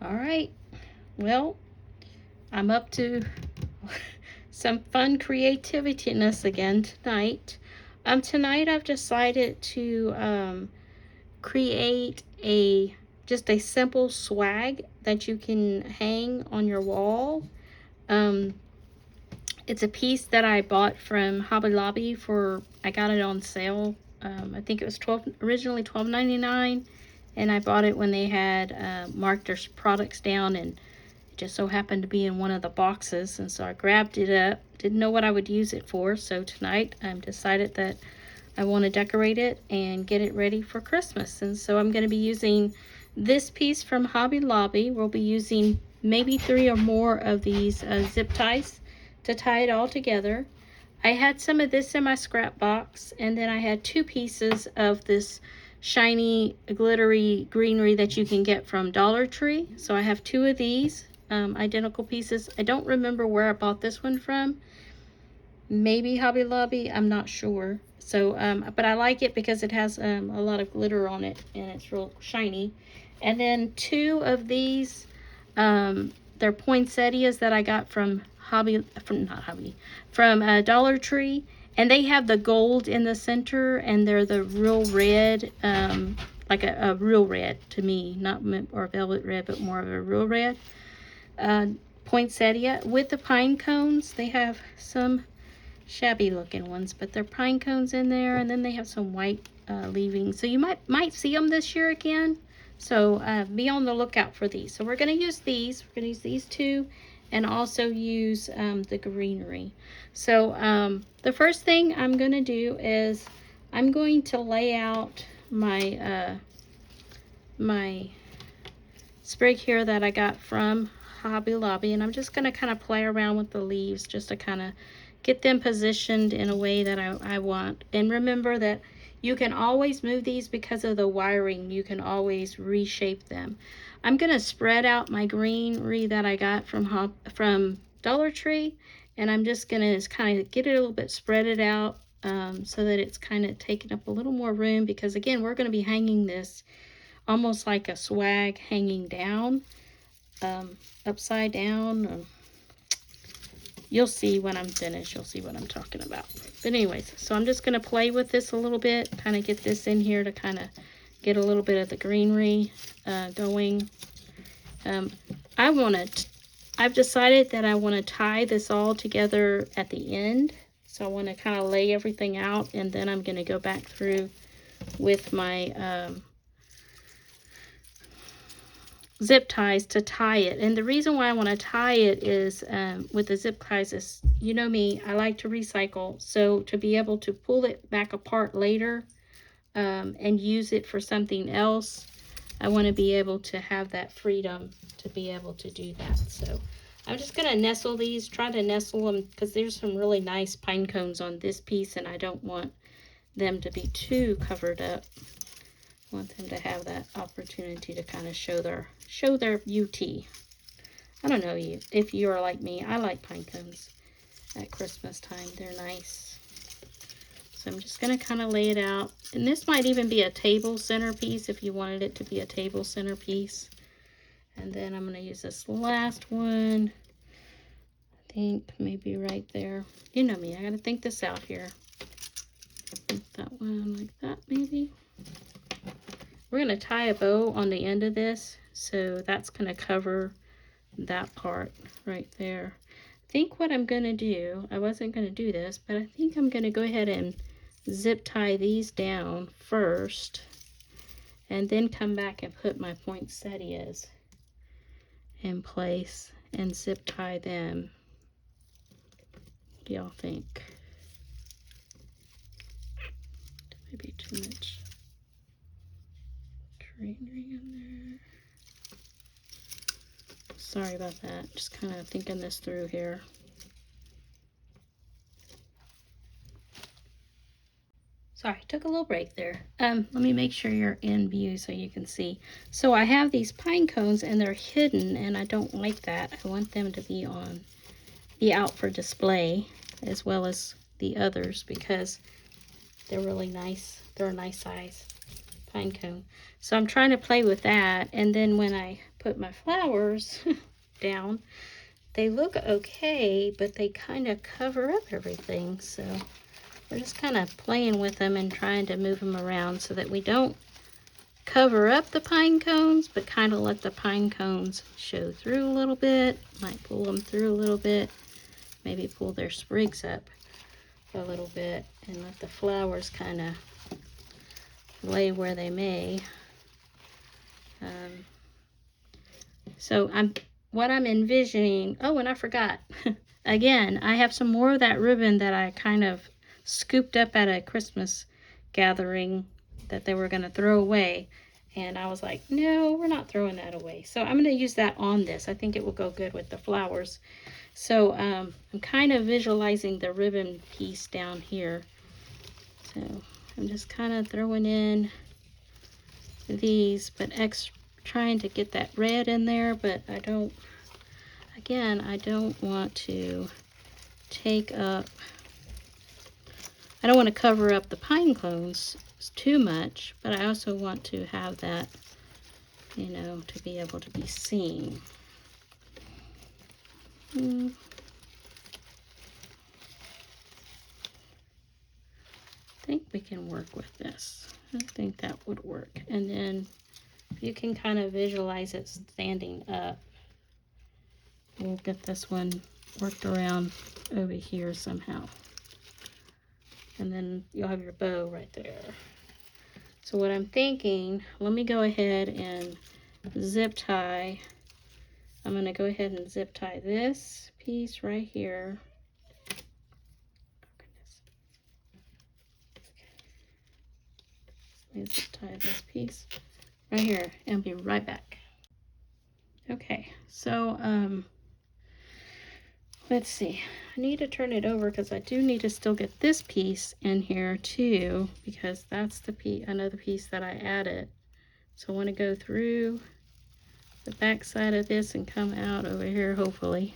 All right, well, I'm up to some fun creativiness again tonight. Tonight I've decided to create just a simple swag that you can hang on your wall. Um, it's a piece that I bought from Hobby Lobby I got it on sale. I think it was originally $12.99, and I bought it when they had marked their products down, and it just so happened to be in one of the boxes, and so I grabbed it up. Didn't know what I would use it for, so tonight I've decided that I want to decorate it and get it ready for Christmas. And so I'm going to be using this piece from Hobby Lobby. We'll be using maybe 3 or more of these zip ties to tie it all together. I had some of this in my scrap box, and then I had 2 pieces of this shiny glittery greenery that you can get from Dollar Tree. So I have 2 of these identical pieces. I don't remember where I bought this one from. Maybe Hobby Lobby, I'm not sure. So but I like it because it has a lot of glitter on it, and it's real shiny. And then 2 of these, they're poinsettias that I got from Dollar Tree, and they have the gold in the center, and they're the real red, like a real red to me, not or velvet red, but more of a real red poinsettia with the pine cones. They have some shabby looking ones, but they're pine cones in there, and then they have some white leavings. So you might see them this year again. So be on the lookout for these. So we're going to use these. We're going to use these 2, and also use the greenery. So the first thing I'm going to do is I'm going to lay out my sprig here that I got from Hobby Lobby, and I'm just going to kind of play around with the leaves just to kind of get them positioned in a way that I want. And remember that you can always move these because of the wiring. You can always reshape them. I'm going to spread out my greenery that I got from Dollar Tree, and I'm just going to kind of get it a little bit, spread it out so that it's kind of taking up a little more room, because again, we're going to be hanging this almost like a swag hanging down, upside down. You'll see when I'm finished. You'll see what I'm talking about. But anyways, so I'm just going to play with this a little bit, kind of get this in here to kind of get a little bit of the greenery going. I've decided that I want to tie this all together at the end. So I want to kind of lay everything out, and then I'm going to go back through with my zip ties to tie it. And the reason why I want to tie it is with the zip ties is, you know me, I like to recycle. So to be able to pull it back apart later and use it for something else, I want to be able to have that freedom to be able to do that. So I'm just going to nestle these, try to nestle them, because there's some really nice pine cones on this piece, and I don't want them to be too covered up. I want them to have that opportunity to kind of show their beauty. I don't know if you are like me. I like pine cones at Christmas time. They're nice. So I'm just going to kind of lay it out. And this might even be a table centerpiece if you wanted it to be a table centerpiece. And then I'm going to use this last one. I think maybe right there. You know me, I got to think this out here. That one like that maybe. We're going to tie a bow on the end of this, so that's going to cover that part right there. I think what I'm going to do, I wasn't going to do this, but I think I'm going to go ahead and zip tie these down first, and then come back and put my poinsettias in place and zip tie them. What do y'all think? Maybe too much greenery in there. Sorry about that. Just kind of thinking this through here. Sorry, took a little break there. Let me make sure you're in view so you can see. So I have these pine cones, and they're hidden, and I don't like that. I want them to be out for display, as well as the others, because they're really nice. They're a nice size pine cone. So I'm trying to play with that, and then when I put my flowers down, they look okay, but they kind of cover up everything. So we're just kind of playing with them and trying to move them around so that we don't cover up the pine cones, but kind of let the pine cones show through a little bit. Might pull them through a little bit, maybe pull their sprigs up a little bit and let the flowers kind of lay where they may. So what I'm envisioning, oh, and I forgot. Again, I have some more of that ribbon that I kind of scooped up at a Christmas gathering that they were going to throw away. And I was like, no, we're not throwing that away. So I'm going to use that on this. I think it will go good with the flowers. So I'm kind of visualizing the ribbon piece down here. So I'm just kind of throwing in these, but trying to get that red in there, but I don't want to I don't want to cover up the pine cones too much, but I also want to have that, you know, to be able to be seen. I think we can work with this. I think that would work. And then you can kind of visualize it standing up. We'll get this one worked around over here somehow. And then you'll have your bow right there. So what I'm thinking, let me go ahead and zip tie. I'm going to go ahead and zip tie this piece right here. Let me zip tie this piece right here and be right back. Okay, so let's see. I need to turn it over because I do need to still get this piece in here too, because that's the another piece that I added. So I want to go through the back side of this and come out over here, hopefully.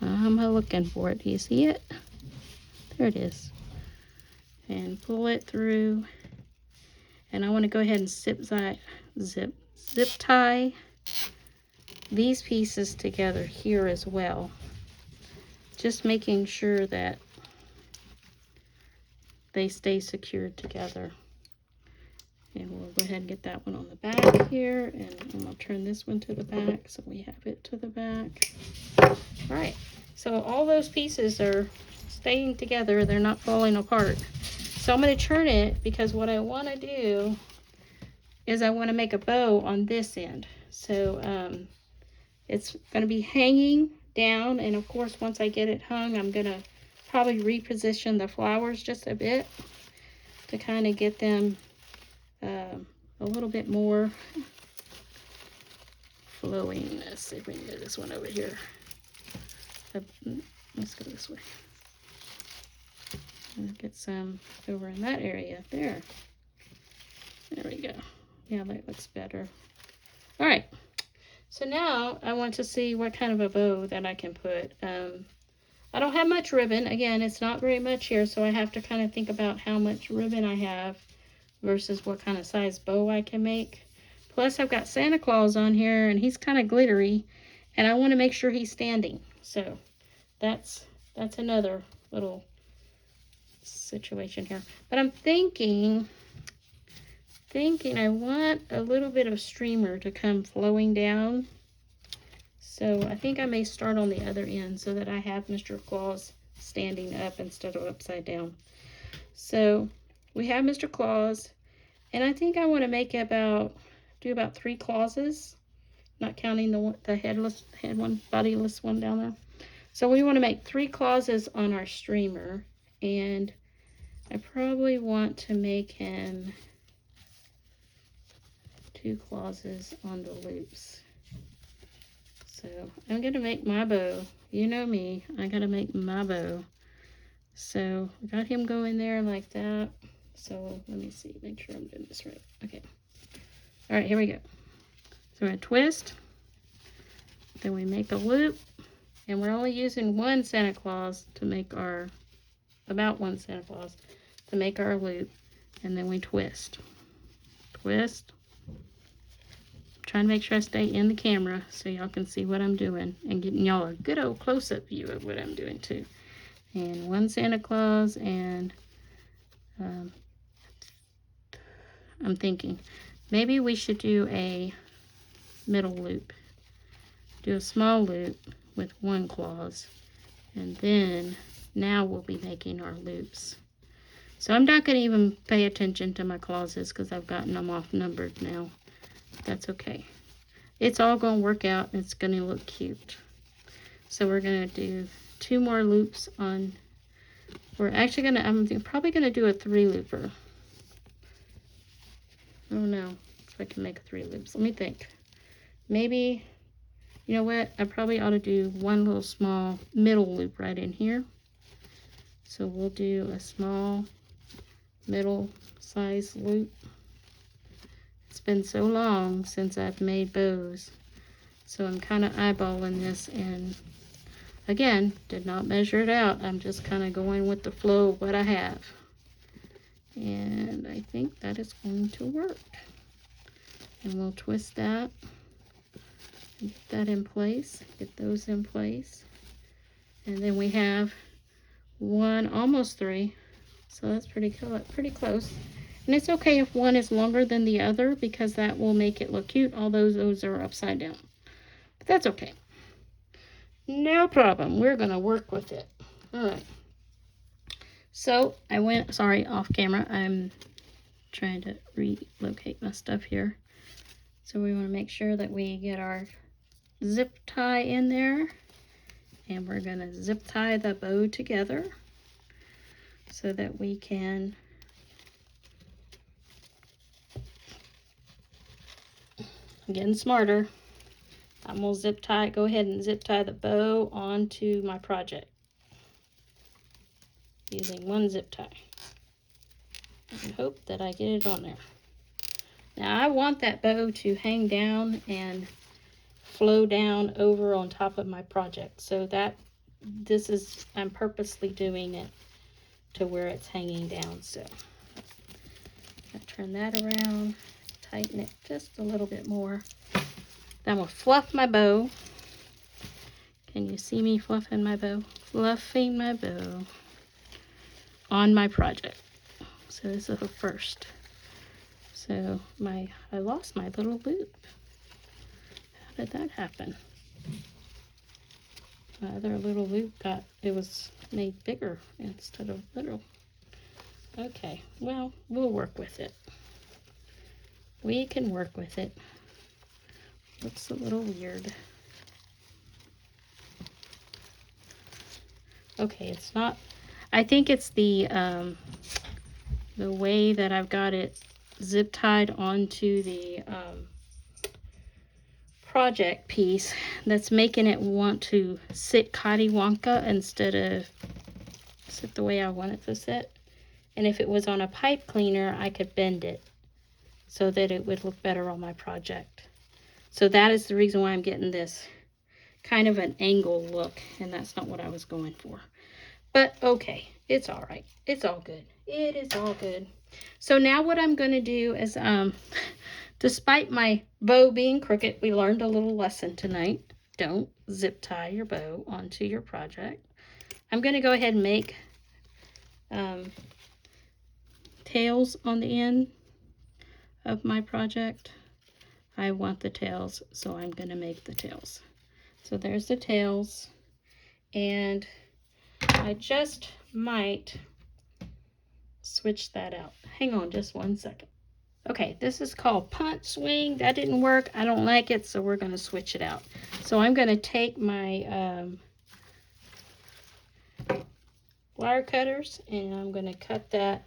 I'm looking for it. Do you see it? There it is. And pull it through. And I want to go ahead and zip tie these pieces together here as well. Just making sure that they stay secured together. And we'll go ahead and get that one on the back here, and I'm going to turn this one to the back so we have it to the back. All right, so all those pieces are staying together. They're not falling apart. So I'm going to turn it because what I want to do is I want to make a bow on this end. So it's going to be hanging down, and of course once I get it hung, I'm going to probably reposition the flowers just a bit to kind of get them a little bit more flowing. Let's see if we can get this one over here. Let's go this way. And get some over in that area there. There we go. Yeah, that looks better. All right. So now I want to see what kind of a bow that I can put. I don't have much ribbon. Again, it's not very much here, so I have to kind of think about how much ribbon I have versus what kind of size bow I can make. Plus I've got Santa Claus on here and he's kind of glittery and I want to make sure he's standing. So that's another little situation here. But I'm thinking I want a little bit of streamer to come flowing down. So I think I may start on the other end so that I have Mr. Claus standing up instead of upside down. So we have Mr. Claus, and I think I want to make do about 3 clauses, not counting the head one, bodiless one down there. So we want to make 3 clauses on our streamer, and I probably want to make him 2 clauses on the loops. So I'm going to make my bow. You know me, I got to make my bow. So I got him going there like that. So let me see, make sure I'm doing this right. Okay. All right, here we go. So we're going to twist. Then we make a loop. And we're only using one Santa Claus to make about one Santa Claus to make our loop. And then we twist. Twist. trying to make sure I stay in the camera so y'all can see what I'm doing and getting y'all a good old close-up view of what I'm doing too. And one Santa Claus, and I'm thinking maybe we should do a middle loop. Do a small loop with one clause, and then now we'll be making our loops. So I'm not going to even pay attention to my clauses because I've gotten them off numbered now. That's okay. It's all going to work out and it's going to look cute. So we're going to do 2 more loops on, we're actually going to, I'm probably going to do a 3 looper. I don't know if I can make 3 loops. Let me think. Maybe, you know what? I probably ought to do one little small middle loop right in here. So we'll do a small middle size loop. It's been so long since I've made bows, so I'm kind of eyeballing this, and again, did not measure it out. I'm just kind of going with the flow of what I have, and I think that is going to work. And we'll twist that and get that in place, get those in place, and then we have 1, almost 3, so that's pretty close. And it's okay if one is longer than the other because that will make it look cute, although those are upside down. But that's okay. No problem. We're going to work with it. All right. So I went, sorry, off camera. I'm trying to relocate my stuff here. So we want to make sure that we get our zip tie in there. And we're going to zip tie the bow together so that we can getting smarter. I'm going to zip tie, go ahead and zip tie the bow onto my project using one zip tie and hope that I get it on there. Now I want that bow to hang down and flow down over on top of my project, so that this is, I'm purposely doing it to where it's hanging down. So I turn that around, tighten it just a little bit more. Then we'll fluff my bow. Can you see me fluffing my bow? Fluffing my bow on my project. So this is the first. So I lost my little loop. How did that happen? My other little loop it was made bigger instead of little. Okay, well, we'll work with it. We can work with it. Looks a little weird. Okay, it's not, I think it's the way that I've got it zip tied onto the project piece that's making it want to sit catty-wonka instead of sit the way I want it to sit. And if it was on a pipe cleaner, I could bend it so that it would look better on my project. So that is the reason why I'm getting this kind of an angle look, and that's not what I was going for. But okay, it's all right. It's all good. It is all good. So now what I'm going to do is, despite my bow being crooked, we learned a little lesson tonight. Don't zip tie your bow onto your project. I'm going to go ahead and make tails on the end of my project. I want the tails, so I'm going to make the tails. So there's the tails, and I just might switch that out. Hang on just one second. Okay, this is called punt swing. That didn't work. I don't like it, so we're going to switch it out. So I'm going to take my wire cutters, and I'm going to cut that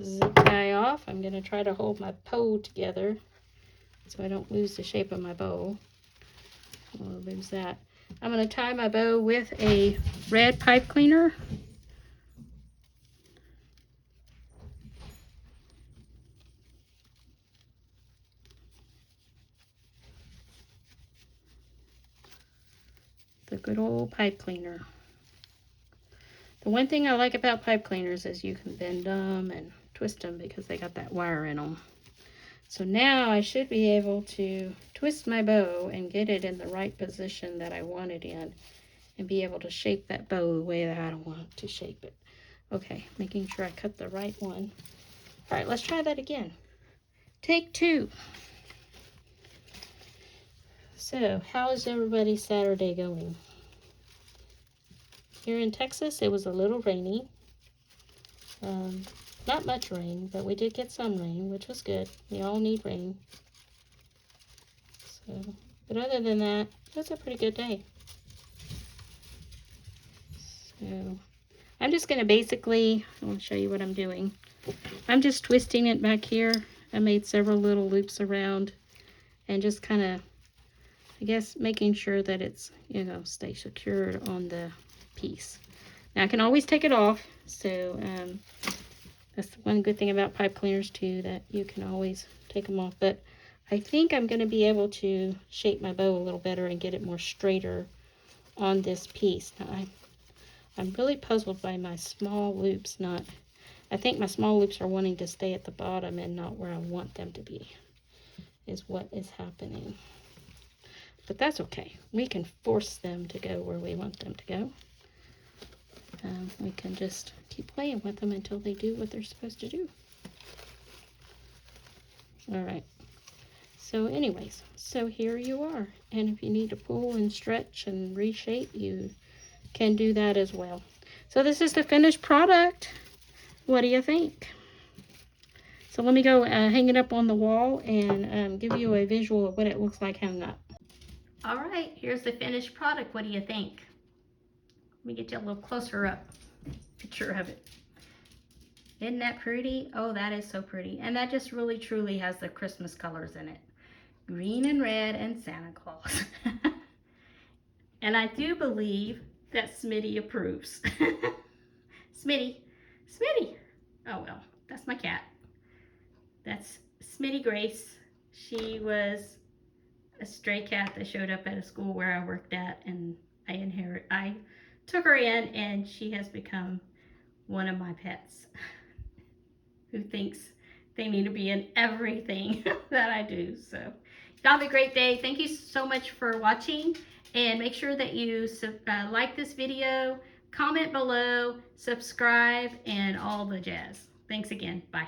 zip tie off. I'm going to try to hold my bow together so I don't lose the shape of my bow. I won't lose that. I'm going to tie my bow with a red pipe cleaner. The good old pipe cleaner. The one thing I like about pipe cleaners is you can bend them and twist them because they got that wire in them. So now I should be able to twist my bow and get it in the right position that I want it in, and be able to shape that bow the way that I want to shape it. Okay, making sure I cut the right one. All right, let's try that again. Take 2. So, how is everybody's Saturday going? Here in Texas, it was a little rainy. Not much rain, but we did get some rain, which was good. We all need rain. So, but other than that, it was a pretty good day. So, I'm just going to basically, I'll show you what I'm doing. I'm just twisting it back here. I made several little loops around and just kind of, I guess, making sure that it's, you know, stay secured on the piece. Now I can always take it off, so that's one good thing about pipe cleaners too, that you can always take them off. But I think I'm going to be able to shape my bow a little better and get it more straighter on this piece. Now I'm really puzzled by my small loops. I think my small loops are wanting to stay at the bottom and not where I want them to be, is what is happening. But that's okay. We can force them to go where we want them to go. We can just keep playing with them until they do what they're supposed to do. All right. So anyways, so here you are. And if you need to pull and stretch and reshape, you can do that as well. So this is the finished product. What do you think? So let me go hang it up on the wall and give you a visual of what it looks like hung up. All right, here's the finished product. What do you think? Let me get you a little closer up picture of it. Isn't that pretty? Oh, that is so pretty. And that just really truly has the Christmas colors in it. Green and red and Santa Claus. And I do believe that Smitty approves. Smitty. Smitty. Oh well, that's my cat. That's Smitty Grace. She was a stray cat that showed up at a school where I worked at, and I took her in, and she has become one of my pets who thinks they need to be in everything that I do. So y'all have a great day. Thank you so much for watching, and make sure that you like this video, comment below, subscribe, and all the jazz. Thanks again. Bye.